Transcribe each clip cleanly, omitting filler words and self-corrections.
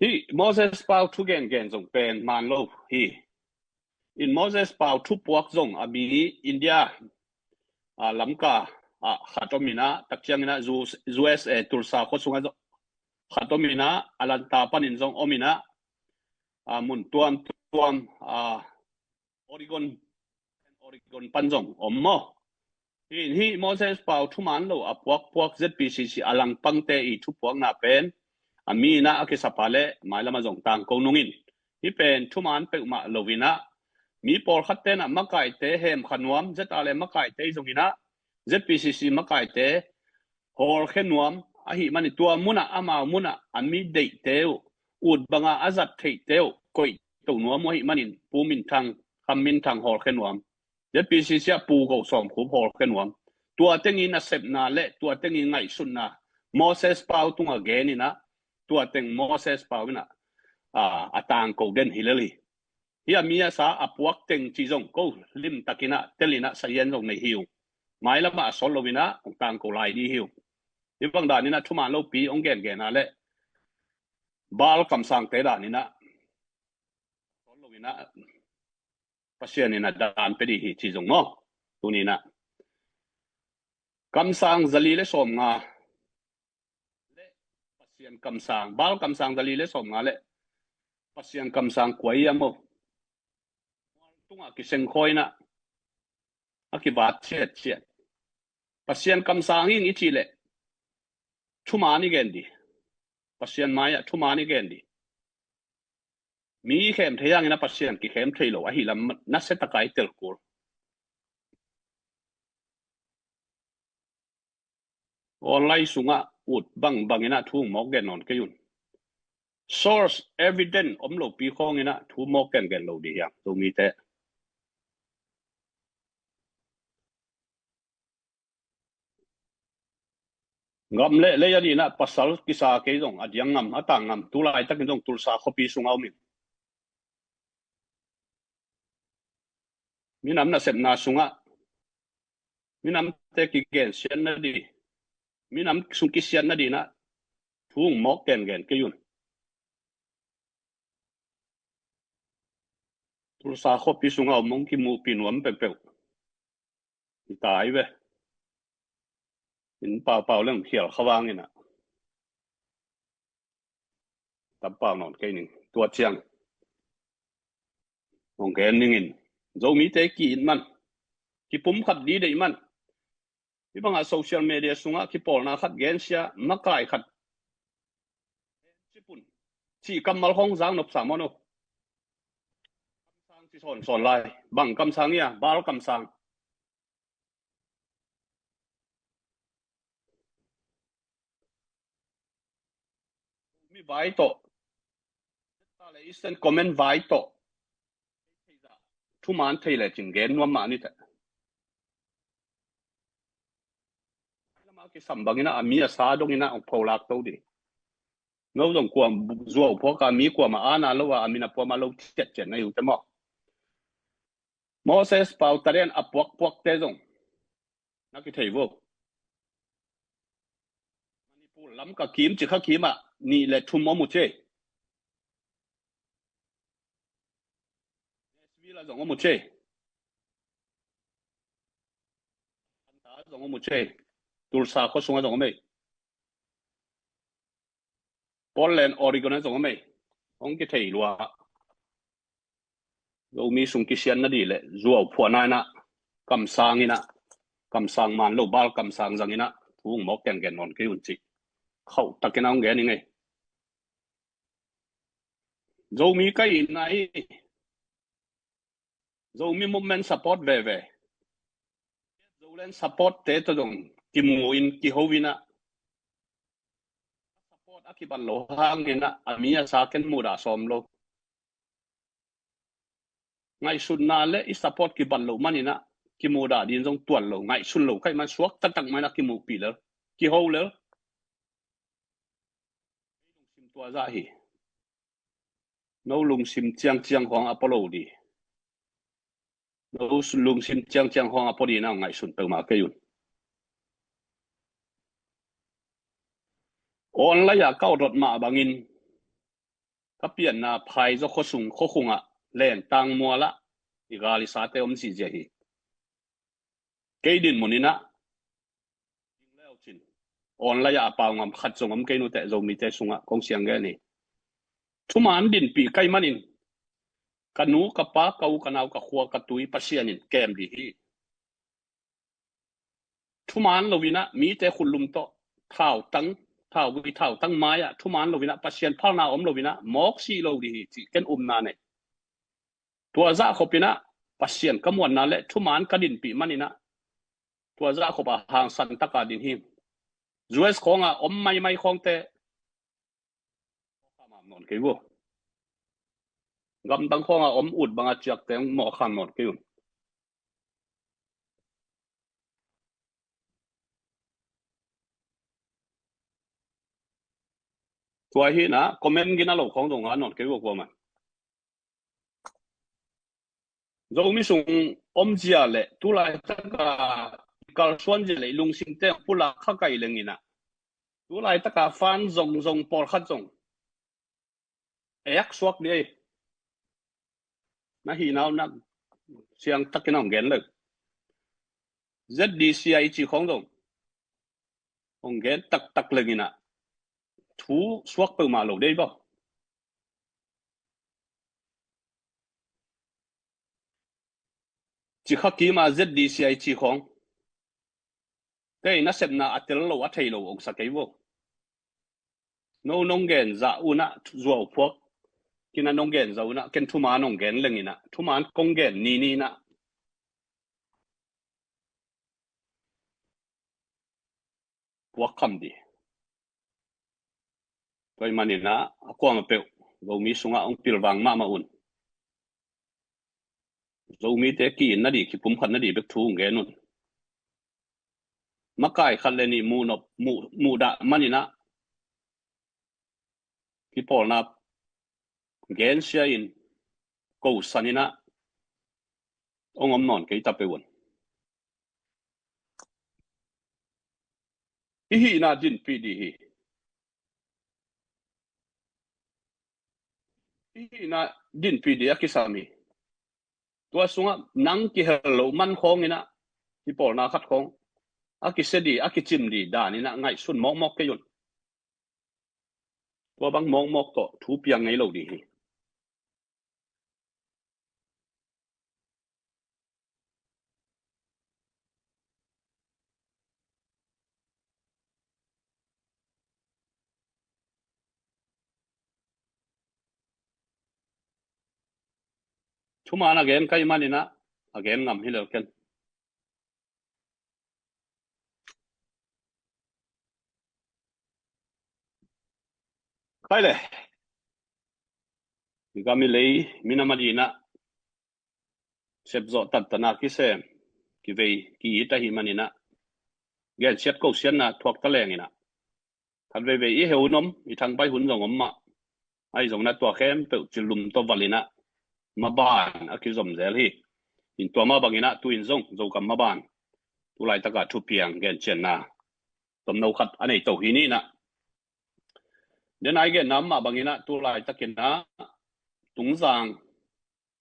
hi Moses pau thu gen jong pen man lo hi in Moses pau thu puak jong abi India lamka khatomina takchiangina USA tulsa khosunga khatomina alanta panin jong omina mun tuam Oregon panjong ommo hi Moses pau thu man lo puak ZPCC alang pangte I thu puak na pen amina akisapale mailama jong tang konungin hi pen thu man pe ma lovina mi por khatten makai te hem khanwam zetale makai te jongina ZPCC makai te hol khenwam ahi mani tua muna ama muna ami dei teu ud banga azat thei teu koi to nuam mo hi manin pumin thang khamin thang hol khenwam ZPCC pu go som khu hol khenwam tua tengin na sep na le tua tengin ngai sunna Moses pau tunga genina tua teng Moses pau na atang ko gen hilali hi amia sa apuak teng chi jong ko lim takina telina sayen jong nei hiu mai lama solovina tang ko lai di hiu hi bang da ni na thuma lo pi ong gen na le bal kam sang te da ni na solovina pasien ni na dan pe di hi chi jong mo tu ni na kam sang zali le som nga le pasien kam sang bal kam sang zali le som nga le pasien kam sang kwai amo tunga ki seng khoi na akibat chet pasien kam sang in ichi le thuma ni gen di pasien maya thuma ni gen di mi khem theyang ina pasien ki khem thei lo a hi lam na se takai tel kur online sunga ut bangina thung mok gen non ke yun source evident omlo pi khong ina thu mok gen lo di ya to mi te ngam le ya di na pasal kisa ke jong adyang ngam atang ngam tulai tak jong tulsa khopi sungau mi nam na sep na sunga mi nam te ki gen sian na di mi nam sung ki sian na di na thung mok gen ke yun tulsa khopi sungau mong ki mu pinuam pe tai ve in pau leng khial khawang ina tam pau non ke ning tua chiang ong gen ningin zo mi te ki in man ki pum khat di dei man bi banga social media sunga ki pol na khat gen sia makai khat chipun chi kamal hong jang nop samono sang chi son lai bang kam sang ya bal kam sang mi vai to ta le isen comment vai to thu man thei le chin gen nuam ma ni ta lama ki sambangina amia sa dongina ong pholak to di ngau dong kwam zuo pho ka mi kwa ma ana lo wa amina po ma lo chet na yu te mo Moses pau taren apuak te jong na ki thei wo manipur lam ka kim chi kha kima ni le thum mo mu che la jong mo che anta jong mo che tulsa kho sunga jong me Portland Oregon jong me ong ki thei lwa lo mi sung ki sian na di le zuo phwa na na kam sang man lo bal kam sang jangina thung mok gen non ke un chi khau takena ong ge ni ngai zo mi kai nai zo mi movement support ve zo len support te to dong ki mu in ki hovina support akiban lo hangena amia sa ken mu da som lo ngai sun na le I support ki ban lo manina ki mu da din jong tuan lo ngai sun lo kai man suak tak mai na ki mu pi le ki ho le sim tua za hi no lung sim chiang hong apollo di no lung sim chiang hong apollo na ngai sun pe ma ke yun on la ya ka rot ma bangin kapian na phai zo khosung khokhunga len tang muala igali sate si jehi keidin munina leo chin on la ya apawngam khatchongam keinu te zo mi te sunga kongsiang ge ni thuman din pi kai manin kanu kapa kau kanau ka khwa ka tui pasianin kem di hi thuman lovina mi te khulum to thau wi thau tang maya thuman lovina pasian phalna lovina mok si lo di chi ken na ne tua za khopina pasian kamwan na le thuman kadin pi manina tua za khopa hang san taka din hi US khonga mai khongte kamam non ke wo gam dang khonga ud banga chiak teng mo khan non ke yun tua hi na comment gina lo khong dong non ke wo ko ma zo mi sung jia le tu lai ta ka kal suan je le lung sing te pula kha kai lengina tu lai ta ka fan zong por khat zong ek swak ni na hi naw na siang takinong gen le ZDCI chi khong dong ong gen tak lengina thu swak pe ma lo dei ba chi khaki ma ZDCI chi khong ke na sep na atel lo a thei lo ong sa kai wo no nong gen za una zuo phok kina nong gen za una ken thu ma nong gen lengina thu man kong gen ni na wa kham di toy manina akwang pe lo mi sunga ong pilwang ma un zo mi te ki na di ki pum khan na di bek thu nge nun makai khan le ni mu da manina ki pol na gen sia in ko sanina ongom non ke ta pe won hi na din pi di hi na din pi di akisami tua sunga nang ki hello man khong ina ki pol na khat khong akisedi akichim di da ni na ngai sun mok ke yun tua bang mok to thu piang ngai lo di hi thumana gen kai manina again ngam hi lo ken kai le gami lei minamadina sebzo tatana ki se ki vei ki ta hi manina gen set ko sian na thok ta lengina kan vei i heunom i thang bai hun zong ma ai zong na to khem pe chilum to valina ma ban akizom zel hi in to ma bangina tu in zong zo kam ma ban tu lai ta ka thu piang gen chen na tom no khat anei to hi ni na den ai gen nam ma bangina tu lai ta ken na tungzang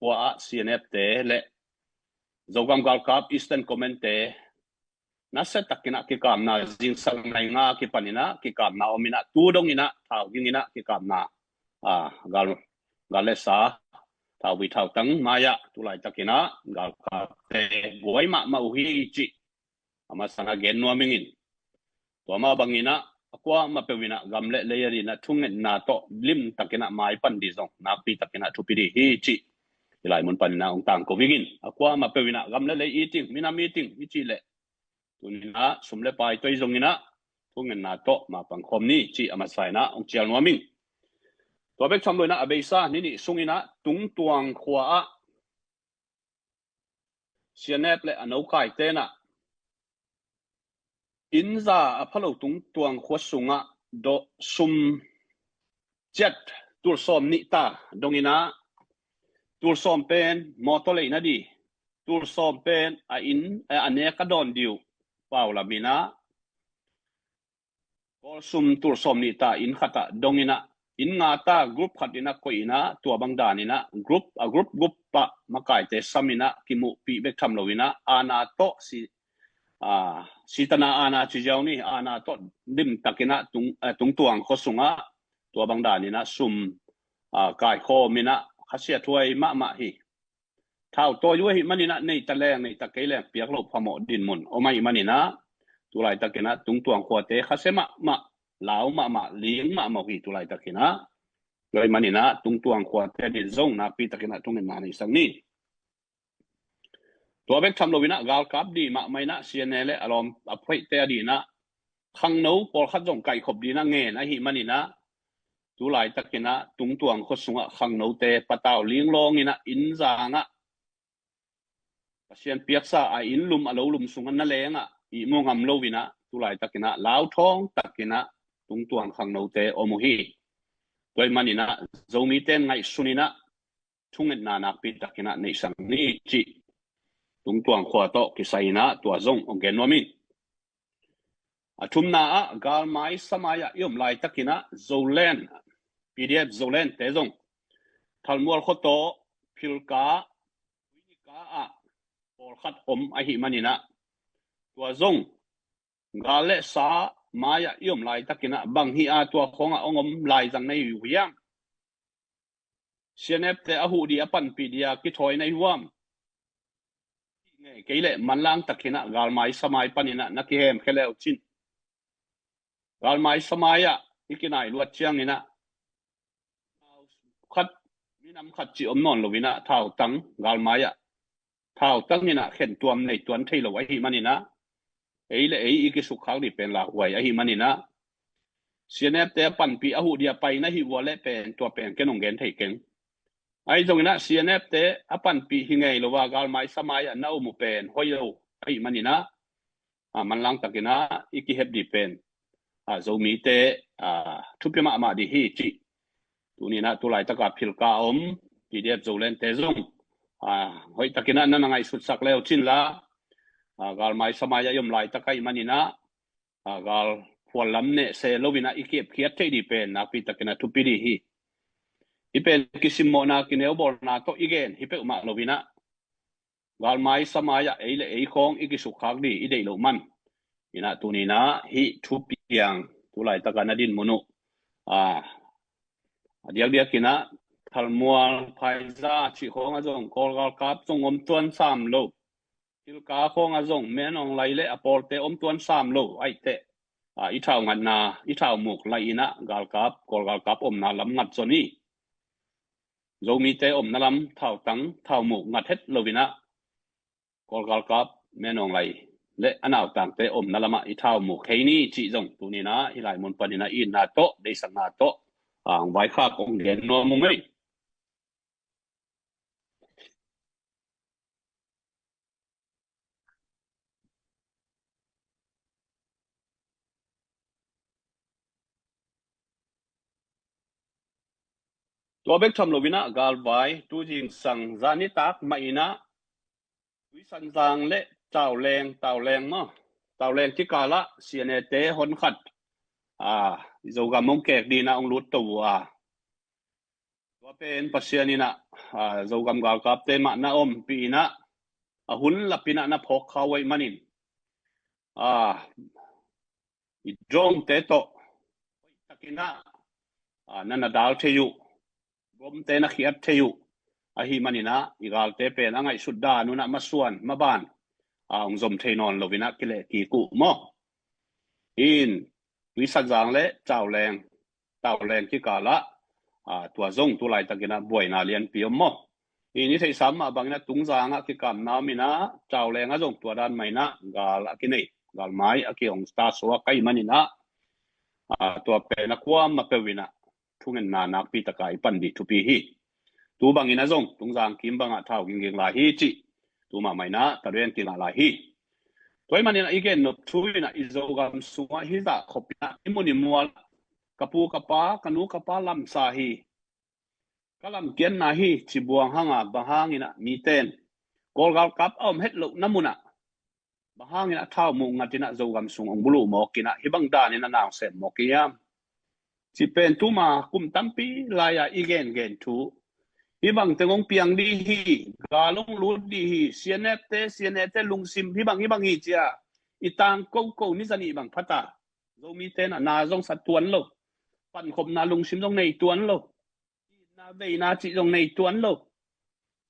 wa CNF te le zogam gal kap eastern comment te na set takina ki kam na jing sang nai nga ki panina ki kam na omina tu dong ina thau gingina ki kam na gal le sa thau wi thau tang maya tu lai takina gal kap te goi ma uhi chi ama sanga gen no mingin to ma bangina akwa ma pewina gamle layeri na thungen na to lim takina mai pan di zong na pi takina thu pi di hi chi ilai mun pan na ong tang ko wingin akwa ma pewina gamle le eating mina meeting hi chi le tunina sumle pai toi zongina thungen na to ma pang khom ni chi ama sai na ong chial no ming to bek cham loina abeisa ni ni sungina tung tuang khwa a sianep le anau kai te na inza aphalo tung tuang khwasunga do sum jet tur som ni ta dongina tur som pen motole na di tur som pen a in ane ka don diu paula mina ko sum tur som ni ta in khata dongina in nga ta group khatina ko ina tua bangdan ina group pa makai te samina kimu pi bek tham lowina ana to si tana ana chi jawni ana to dim takina tung tuang khosunga tua bangdan ina sum kai kho mina khasia thuai ma hi thau to yu hi manina nei taleng nei takeleng piak lo phamo din mun omai manina tulai takina tung tuang kho te khasema ma lao ma ling ma hi tulai takina loi manina tung tuang kho te din zong na pi takina tungen na nei sang ni tua bek tham lovina gal kap di ma maina sianele alom aphoi te adina khang no por khat jong kai khop dina nge na hi manina tulai takina tung tuang kho sunga khang no te pataw ling long ina in zanga pasian piaksa a in lum alo lum sunga na lenga I mongam lovina tulai takina lao thong takina tung tuang khang no te omuhi toy manina zomi ten ngai sunina thungen na nak pi takina nei sang ni chi tung tuang khwa to kisaina tua zong ongen nomi athumna a gal mai samaya yom lai takina zolen pdf zolen te zong thalmual khoto philka winika a por khat om a hi manina tua zong gale sa maya yom lai takina bang hi a tua khonga ongom lai jang nei wiang cnf te a hu di apan pdia ki thoi nei huam nge keile manlang takina galmai samai panina nakihem kheleu chin galmai samaya ikinai luat chiang ina khat minam khat chi omnon lovina thau tang galmaya thau tang ina khen tuam nei tuan theilo ai hi manina eile iki sukhang ni pen la huai ai hi manina cnf te pan pi a hu dia pai na hi wale pen tua pen kenong gen thei keng ai jongina cnf te apan pi hingei lowa galmai samaya na umu pen hoyo ai manina manlang takina iki heb di pen zomi te thupima ma di hi chi tunina tulai taka philka om pdf zolen te zong hoi takina na ngai sut sak leo chin la galmai samaya yom lai takai manina gal pholam ne se lovina iki khiat thei di pen na pi takina thupi di hi ipen kisimo na kineo bol na to igen hipe ma lovina galmai samaya eile khong ikisukhak di idei lo man ina tunina hi thupiang tulai takana din munu dia kina thalmual phaiza chi khong azong kolgal kap chong om tuan sam lo tilka khong azong menong laile apol te om tuan sam lo ai te I thau ngan na I thau muk lai ina gal kap kolgal kap om na lam ngat choni zomi te om nalam thau tang thau muk ngat het lovina kolgal kap menong lai le anaw tang te om nalama I thau muk heini chi jong tunina hilai mon panina in na to de sang na to ang vai kha kong gen no mumei to bek tham lovina gal vai tu jing sang zani tak maina wi san jang le tau leng mo tau leng ti kala siane te hon khat zoga mong kek di na ong lut to to pen pasianina zogam gal kap te ma na om pi na hun lapina na phok khawai manin I drong te to takina nana dal theyu bom te na khiat theyu hi manina igal te pen angai sudda nuna masuan maban ong zom theinon lovina kile ki ku mo in wi sanjang le tau leng ki kala tua zong tu lai takina boina lian piom mo ini thei sam bangna tungjanga ki kam na mina tau leng azong tua dan maina gal akinei gal mai akiong sta so kai manina tua pe na kwam ma pewina thungen na nak pi takai pandi thupi hi tu bangina zong tungjang kim banga thau ging la hi chi tu ma maina taren ki la hi toy manina igen no thuina izogam suwa hi da khopina imuni mual kapu kapa kanu kapa lam sa hi kalam kian na hi chibuang hanga bahangina miten kolgal kap om hetlo namuna bahangina thau mu ngatina zogam sung ong bulu mo kina hibang danina nang sem mo kiyam สิเป็นตุมากุมตัมปีลายอีเกนเกนทูฮิบังเตงงเปียงดีฮีกาลงรูดดีฮีเสียเนเตลุงซิมฮิบังฮีเจียอีตางโกนิสันอีบังพัตาโซมีเตนะนาจงสัตวนโลปันคมนาลุงซิมจงในตวนโลนาเวนาจิจงในตวนโล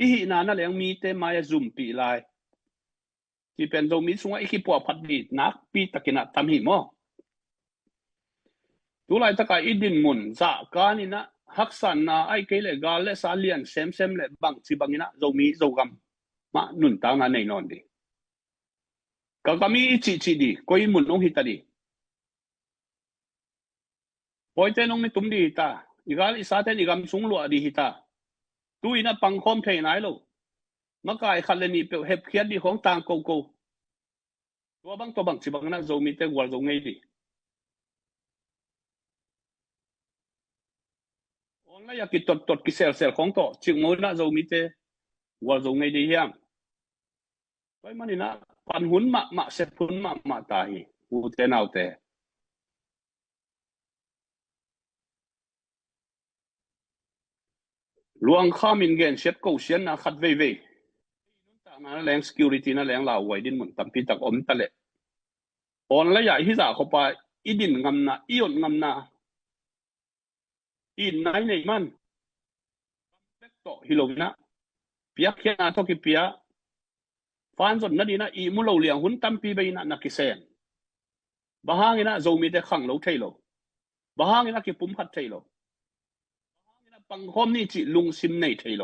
อีหินานะแลงมีเตมายซุมปีลายที่เป็นโซมีสุงอีคิปัวพัดดีนักปีตะกินะตามหิมอตุลายตะกาอีดินมุนซะกานินะฮักสันนาไอเกเลกาเลซาเลียนเซมเลบังสิบังนะโซมีโซกัมมานุนตานาในนอนดีกากามีจิดีกอยมุนองหิตาดีปอยเตนองไม่ตุมดีตาอีกาลิซาเตนอีกามสุงลัวดีหิตาตุยนะปังคอมเพยนายโลมากายคันเลนีเปเฮบเคียนดีของต่างโกตัวบังสิบังนะโซมีเตวัลโซงไงดีอนละอยากกิตดกิเซลของต่อจึงมูนะโซมีเตวัลโซงไงดียังไปมันนี่นะปันหุนมะเสพุนมะตาฮีอูเตนเอาเตลวงข้ามินเกนเช็ดกูเชียนนะขัดเว่นะแรง security นะแรงลาวไว้ดินหมุนตัมปีตักอมตะเลออนละใหญ่ที่สาเข้าไปอีดินงำนะอียนงำนะอีนไหนในมันเล็กโตฮิโลวินะเปียกเขียนาทอกิเปียฟานสนนะดีนะอีมุโลเลียงหุนตัมปีไปนะนักกิเซนบะฮางินะโซมีแต่ขังโลเทโลบะฮางินะกิปุ่มพัดเทโลบะฮางินะปังคอมนี่จิลุงซิมในเทโล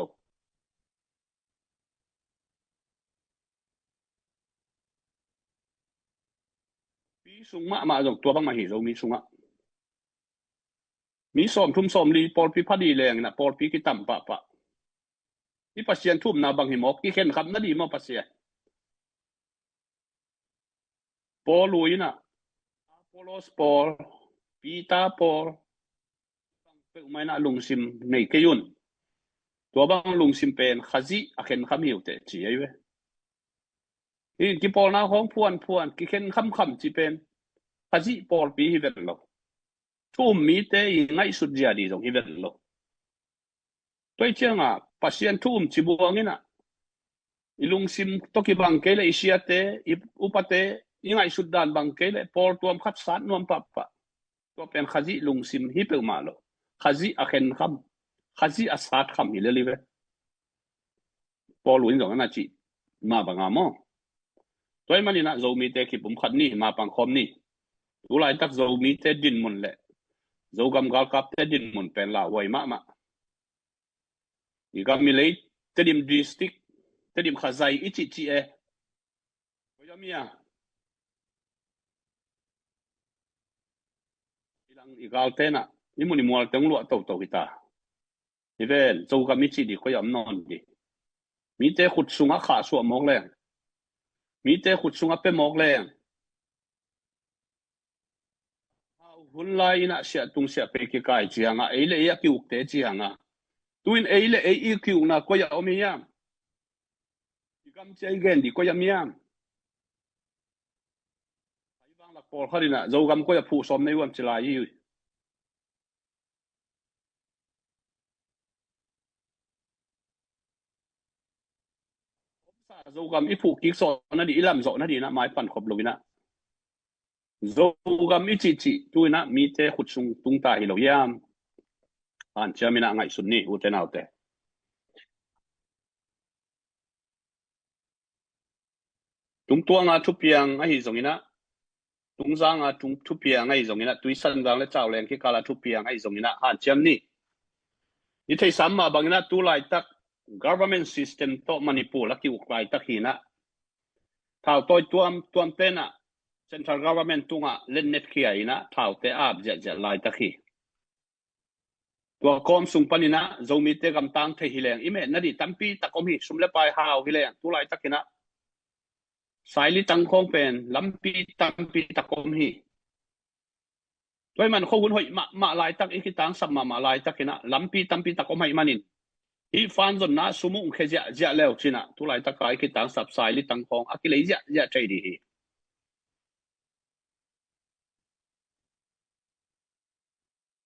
ปีสุงมาจงตัวบังมาหิโซมีสุงมีสอมทุ่มสอมลีปอลปีพัดีแรงนะปอลปีกิตัมปะนี่ปัสเซียนทุ่มนาบังหิมอกที่เข็นคำนั่นดีมาปัสเซียนปอลุยนะโปโลสปอลปีตาปอลเป็นอุมานะลุงซิมในเกยุนตัวบังลุงซิมเป็นขจิอาเข็นคำหิวเตจีไอเวนี่กิปอลนาของพวนกิเข็นคำจีเป็นขจิปอลปีฮิเวลโลทุ่มมีเตยง่ายสุดยอดดีตรงฮิเวลโลตัวเจ้าปัสเซียนทุ่มจิบวงินะอีลุงซิมตกิบังเกเลอิเชียเตอุปเตยังไงสุดด้านบังเกเลปอลตัวมขัดสานนวมปะตัวเป็นขจิลุงซิมฮิเปลมาโลขจิอาเข็นคำขจิอาสาดคำฮิเลลิเวปอลุยตรงนั้นจีมาบังอามอตัวมันนี่นะโซมีเตคิปุ่มขัดนี่มาปังคอมนี่ตุลายตักโซมีเตดินมุนเละโซกำกาลกับเตดินมุนเป็นละไวมาอีกามีเลยเตดิมดิสติกเตดิมขจายอิจิเอก็ยังมีอีกาลเตนะนี่มันนี่มัวตั้งลัวโตกิตาอีเวนโซกามิจิดีก็ยังนอนดีมีเตขุดสุงะขาสวมมอกแรงมีเตขุดสุงะเปมอกแรงหุนไลนะเสียตุงเสียไปกิกายจียงเอเลยกิวเตจียงตุนเอเลอีคิวนะก็ยังอมียามอีกำเจเกนดีก็ยังมียามไอ้บางหลักปอลเขาดีนะโจกำก็ยังผู้สมในวันจิลายีโจกำอีผู้กิกโซนะดีอิลามโซนะดีนะไม้ปั่นขบลูกนะโจกำอีจิตุยนะมีเตขุดสุงตุงตาฮิโลยามอันเชื่อมินะไงสุดนี่อุเทนเอาเตตุงตัวงาทุบยังไอ้ส่งอินะตุงซางตุงทุบยังไอ้ส่งอินะตุยสันดังและเจ้าแรงที่กาลทุบยังไอ้ส่งอินะอันเชื่อนี่นี่ที่สามมาบางอินะตุไลตัก government system โตมันนิปูลักที่อุกไลตักหินะท้าวตัวเต้นcentral government ตุงเล่นเน็ตขี้ไอ้นะท้าวเตะอาบเจไลตักหิตัวคอมสุงปันนะโจมีเตกำตังเทหิเลงอิเมนั่นดิตัมปีตะคอมหิสุมเลปายฮาวหิเลงตุไลตักหินะสายลิตังคงเป็นลำปีตัมปีตะคอมหิด้วยมันเขาหุ่นหอยมาลายตักอีกตังสัมมาลายตักหินะลำปีตัมปีตะคอมหิมันินอีฟันจนนะสมุงเคเจแล้วชินะตุไลตักอีกตังสับสายลิตังคงอักเลยเจใจดี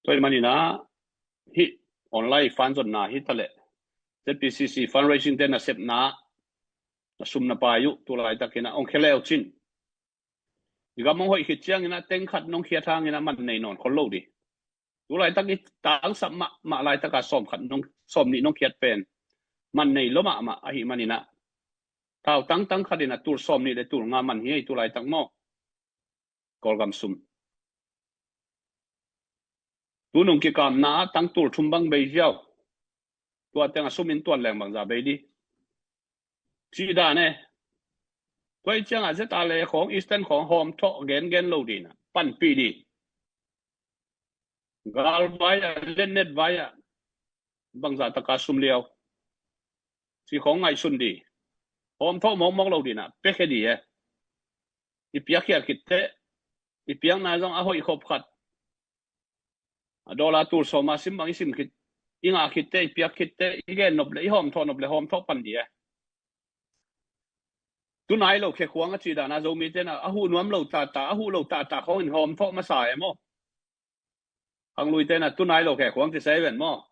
toy manina hi online fund zon na hi tale ZPCC fundraising den na sep na sumna payu tulai takina ong kheleu chin digamong hoi khichiang ina teng khat nong khia thang ina man nei non khol lo di tulai tak i tang sam ma lai taka som khat nong som ni nong khiat pen man nei loma ma a hi manina tau tang khadina tur som ni le tur nga man hi tulai tak mo kolgam sum tunung ki kam na tang tur thumbang bei jiao tua teng sumin tuan leng bang za bei di chi da ne koi chang a zeta le khong eastern khong hom tho gen lo di na pan pi di gal vaya lenet vaya bang za taka sum liao si khong ngai sun di hom tho mong lo di na pe khe di i piak ya kitte i piang na jong a hoi khop khat dola tur so ma sim bang sim khit inga kitte i piak kitte i gen nop le hom tho pan di tu nai lo khe khuang a chi da na zo mi te na a hu nuam lo ta a hu lo ta khong in hom tho ma sai mo ang lui te na tu nai lo khe khuang ti 7 mo